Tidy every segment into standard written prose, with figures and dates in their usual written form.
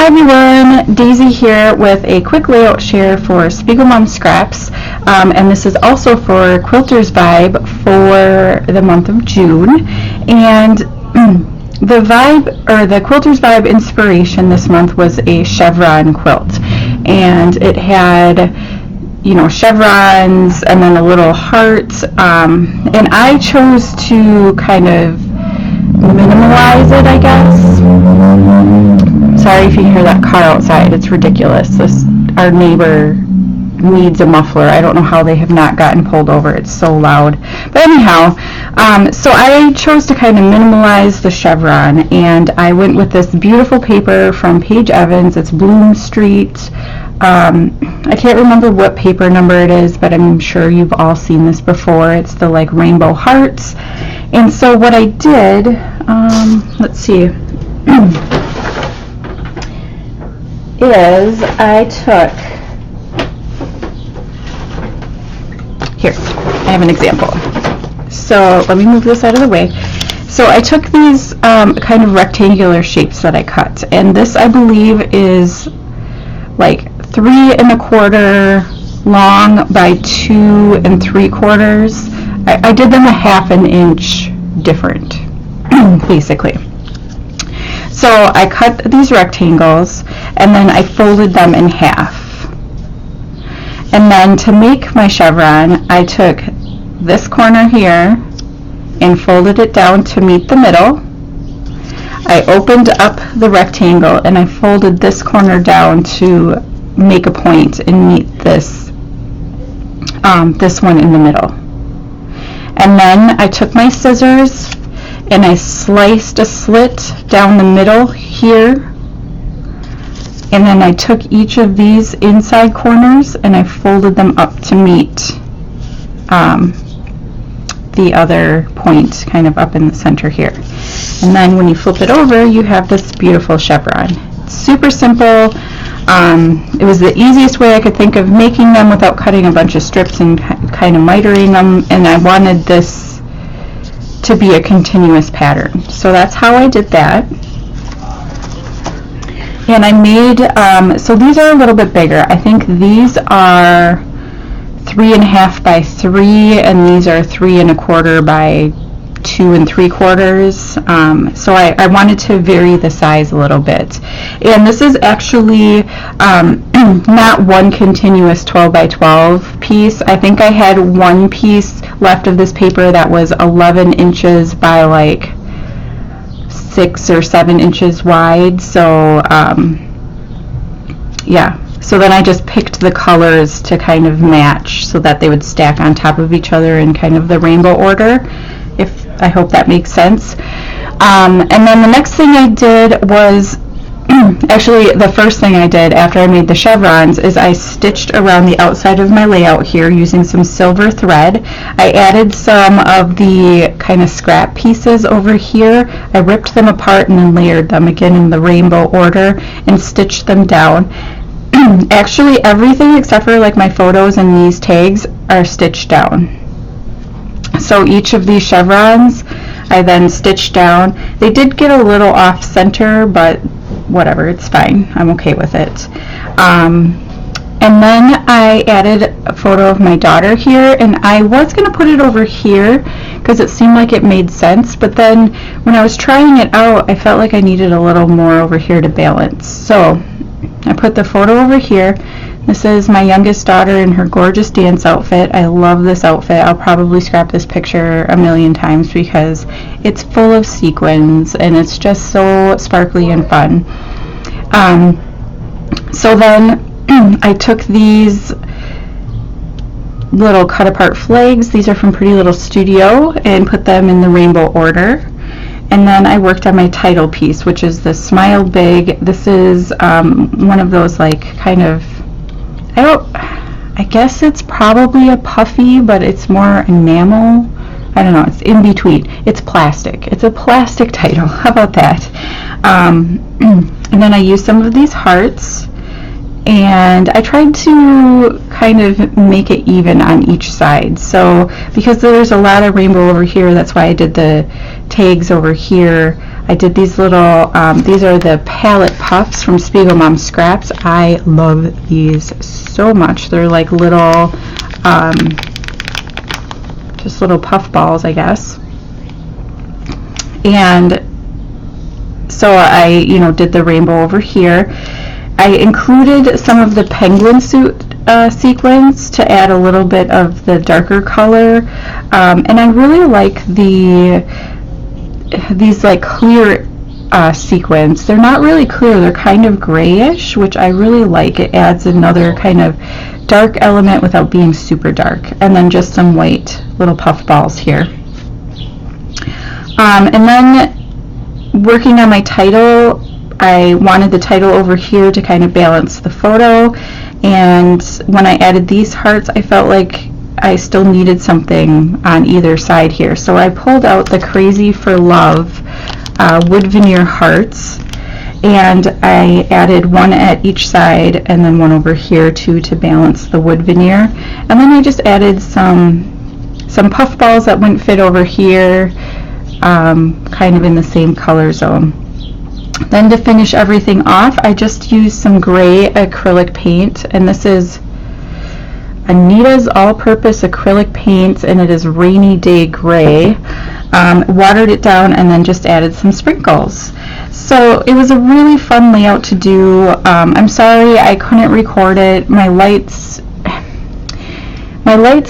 everyone, Daisy here with a quick layout share for Spiegelmom Scraps, and this is also for Quilters Vibe for the month of June. And the Quilters Vibe inspiration this month was a chevron quilt, and it had, you know, chevrons and then a little heart, and I chose to kind of minimalize it, I guess. Sorry if you hear that car outside, it's ridiculous. Our neighbor needs a muffler. I don't know how they have not gotten pulled over, it's so loud. But anyhow, so I chose to kind of minimalize the chevron, and I went with this beautiful paper from Paige Evans. It's Bloom Street. I can't remember what paper number it is, but I'm sure you've all seen this before. It's the like rainbow hearts. And so what I did, let's see, is I took, here, I have an example. So let me move this out of the way. So I took these kind of rectangular shapes that I cut, and this I believe is like 3 1/4 long by 2 3/4. I did them a 1/2 inch different, basically. So I cut these rectangles and then I folded them in half. And then to make my chevron, I took this corner here and folded it down to meet the middle. I opened up the rectangle and I folded this corner down to make a point and meet this one in the middle. And then I took my scissors and I sliced a slit down the middle here, and then I took each of these inside corners and I folded them up to meet the other point kind of up in the center here. And then when you flip it over, you have this beautiful chevron. It's super simple. It was the easiest way I could think of making them without cutting a bunch of strips and kind of mitering them, and I wanted this to be a continuous pattern. So that's how I did that. And I made, so these are a little bit bigger. I think these are 3 1/2 by 3, and these are 3 1/4 by 2 3/4. So I wanted to vary the size a little bit. And this is actually not one continuous 12 by 12 piece. I think I had one piece left of this paper that was 11 inches by like 6 or 7 inches wide. So yeah. So then I just picked the colors to kind of match so that they would stack on top of each other in kind of the rainbow order. I hope that makes sense. And then the next thing I did was, actually the first thing I did after I made the chevrons is I stitched around the outside of my layout here using some silver thread. I added some of the kind of scrap pieces over here. I ripped them apart and then layered them again in the rainbow order and stitched them down. Actually everything except for like my photos and these tags are stitched down. So each of these chevrons I then stitched down. They did get a little off center, but whatever, it's fine. I'm okay with it. And then I added a photo of my daughter here, and I was going to put it over here because it seemed like it made sense, but then when I was trying it out, I felt like I needed a little more over here to balance. So I put the photo over here. This is my youngest daughter in her gorgeous dance outfit. I love this outfit. I'll probably scrap this picture a million times because it's full of sequins and it's just so sparkly and fun. So then I took these little cut apart flags. These are from Pretty Little Studio, and put them in the rainbow order. And then I worked on my title piece, which is the Smile Big. This is one of those like kind of, I guess it's probably a puffy, but it's more enamel. I don't know, it's in between. It's plastic. It's a plastic title. How about that? And then I used some of these hearts, and I tried to kind of make it even on each side. So because there's a lot of rainbow over here, that's why I did the tags over here. I did these little, these are the palette puffs from Spiegelmom Scraps. I love these so much. They're like little, just little puff balls, I guess. And so I, you know, did the rainbow over here. I included some of the penguin suit sequins to add a little bit of the darker color, and I really like these like clear sequins. They're not really clear, they're kind of grayish, which I really like. It adds another kind of dark element without being super dark. And then just some white little puff balls here. And then working on my title, I wanted the title over here to kind of balance the photo, and when I added these hearts, I felt like I still needed something on either side here. So I pulled out the Crazy for Love wood veneer hearts, and I added one at each side and then one over here too to balance the wood veneer. And then I just added some puff balls that wouldn't fit over here, kind of in the same color zone. Then to finish everything off, I just used some gray acrylic paint, and this is Anita's all-purpose acrylic paint, and it is Rainy Day Gray. Watered it down and then just added some sprinkles. So it was a really fun layout to do. I'm sorry I couldn't record it. My lights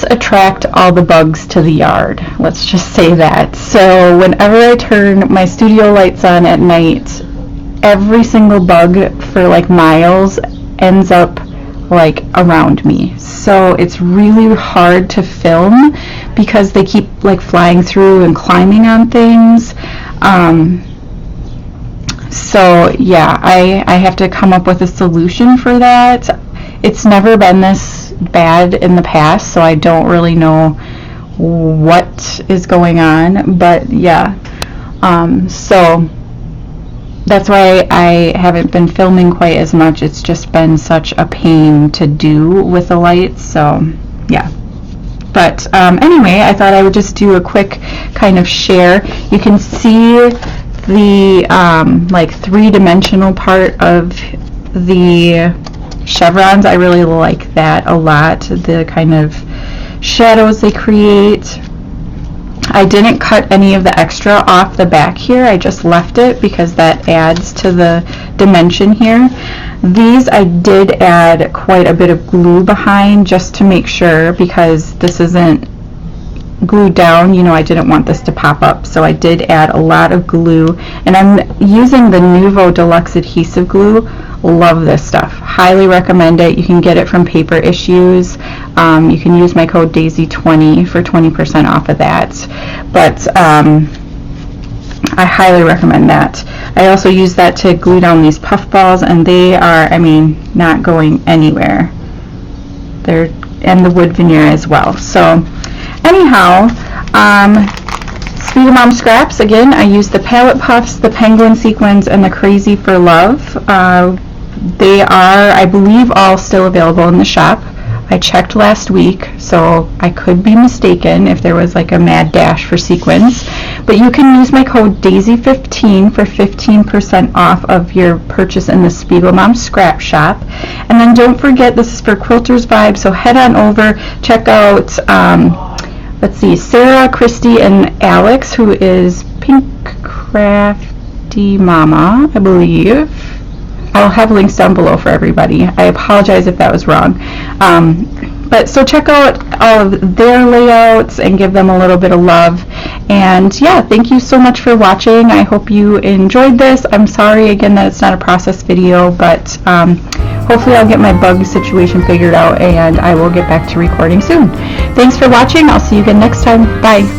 attract all the bugs to the yard. Let's just say that. So whenever I turn my studio lights on at night, every single bug for like miles ends up like around me. So it's really hard to film because they keep like flying through and climbing on things. So yeah, I have to come up with a solution for that. It's never been this bad in the past, so I don't really know what is going on, but yeah. So that's why I haven't been filming quite as much. It's just been such a pain to do with the lights, so yeah. But anyway, I thought I would just do a quick kind of share. You can see the like three-dimensional part of the chevrons. I really like that a lot, the kind of shadows they create. I didn't cut any of the extra off the back here. I just left it because that adds to the dimension here. These I did add quite a bit of glue behind just to make sure, because this isn't glued down, you know, I didn't want this to pop up, so I did add a lot of glue, and I'm using the Nuvo Deluxe adhesive glue. Love this stuff, highly recommend it. You can get it from Paper Issues. You can use my code Daisie20 for 20% off of that, but I highly recommend that. I also use that to glue down these puff balls, and they are, I mean, not going anywhere. And the wood veneer as well. So anyhow, Spiegelmom Scraps, again, I used the palette puffs, the penguin sequins, and the Crazy for Love. They are, I believe, all still available in the shop. I checked last week, so I could be mistaken if there was like a mad dash for sequins. But you can use my code Daisie15 for 15% off of your purchase in the Spiegelmom Scrap Shop. And then don't forget, this is for Quilters Vibe, so head on over, check out, let's see, Sarah, Christy, and Alex, who is Pink Crafty Mama, I believe. I'll have links down below for everybody. I apologize if that was wrong. But so check out all of their layouts and give them a little bit of love. And yeah, thank you so much for watching. I hope you enjoyed this. I'm sorry again that it's not a process video, but hopefully I'll get my bug situation figured out and I will get back to recording soon. Thanks for watching. I'll see you again next time. Bye.